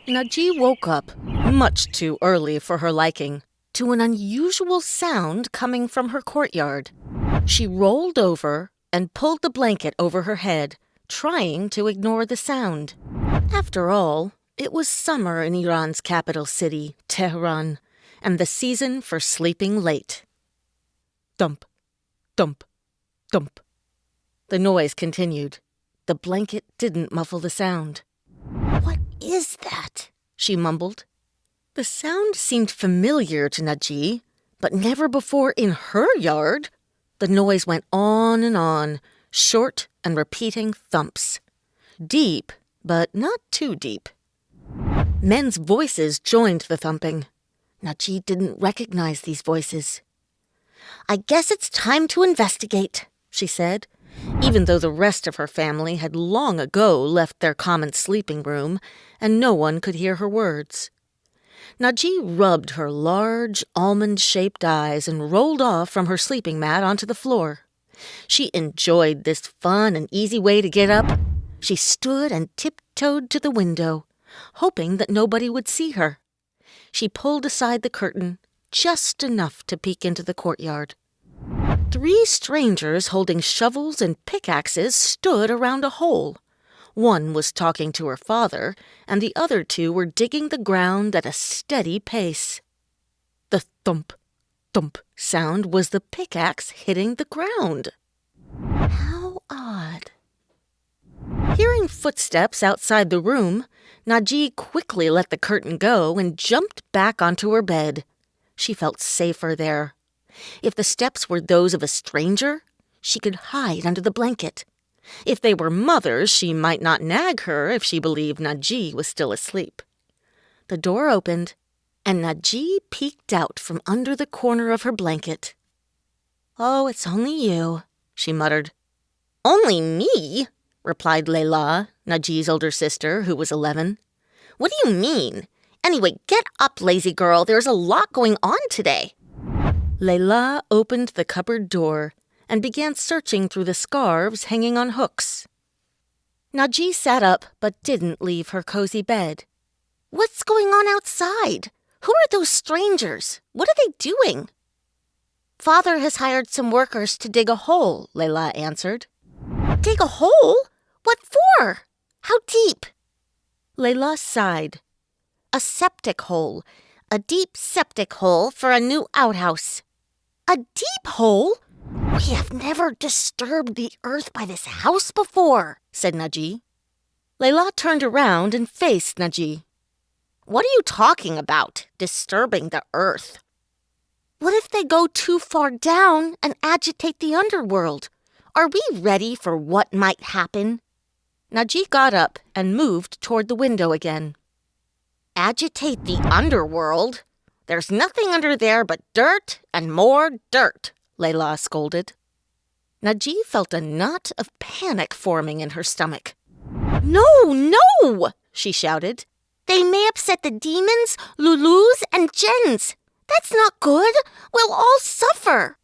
Naji woke up, much too early for her liking, to an unusual sound coming from her courtyard. She rolled over and pulled the blanket over her head, trying to ignore the sound. After all, it was summer in Iran's capital city, Tehran, and the season for sleeping late. Thump, thump, thump. The noise continued. The blanket didn't muffle the sound. "What is that?" she mumbled. The sound seemed familiar to Naji, but never before in her yard. The noise went on, short and repeating thumps. Deep, but not too deep. Men's voices joined the thumping. Naji didn't recognize these voices. "I guess it's time to investigate," she said, even though the rest of her family had long ago left their common sleeping room and no one could hear her words. Naji rubbed her large, almond-shaped eyes and rolled off from her sleeping mat onto the floor. She enjoyed this fun and easy way to get up. She stood and tiptoed to the window, hoping that nobody would see her. She pulled aside the curtain, just enough to peek into the courtyard. 3 strangers holding shovels and pickaxes stood around a hole. One was talking to her father, and the other 2 were digging the ground at a steady pace. The thump, thump sound was the pickaxe hitting the ground. How odd. Hearing footsteps outside the room, Naji quickly let the curtain go and jumped back onto her bed. She felt safer there. If the steps were those of a stranger, she could hide under the blanket. If they were Mother's, she might not nag her if she believed Naji was still asleep. The door opened, and Naji peeked out from under the corner of her blanket. "Oh, it's only you," she muttered. "Only me?" replied Layla, Naji's older sister, who was 11. "What do you mean? Anyway, get up, lazy girl. There's a lot going on today." Layla opened the cupboard door and began searching through the scarves hanging on hooks. Naji sat up but didn't leave her cozy bed. "What's going on outside? Who are those strangers? What are they doing?" "Father has hired some workers to dig a hole," Layla answered. "Dig a hole? What for? How deep?" Layla sighed. "A septic hole. A deep septic hole for a new outhouse." "A deep hole? We have never disturbed the earth by this house before," said Naji. Layla turned around and faced Naji. "What are you talking about, disturbing the earth?" "What if they go too far down and agitate the underworld? Are we ready for what might happen?" Naji got up and moved toward the window again. "Agitate the underworld? There's nothing under there but dirt and more dirt," Layla scolded. Naji felt a knot of panic forming in her stomach. "No, no!" she shouted. "They may upset the demons, Lulus, and Jens. That's not good. We'll all suffer."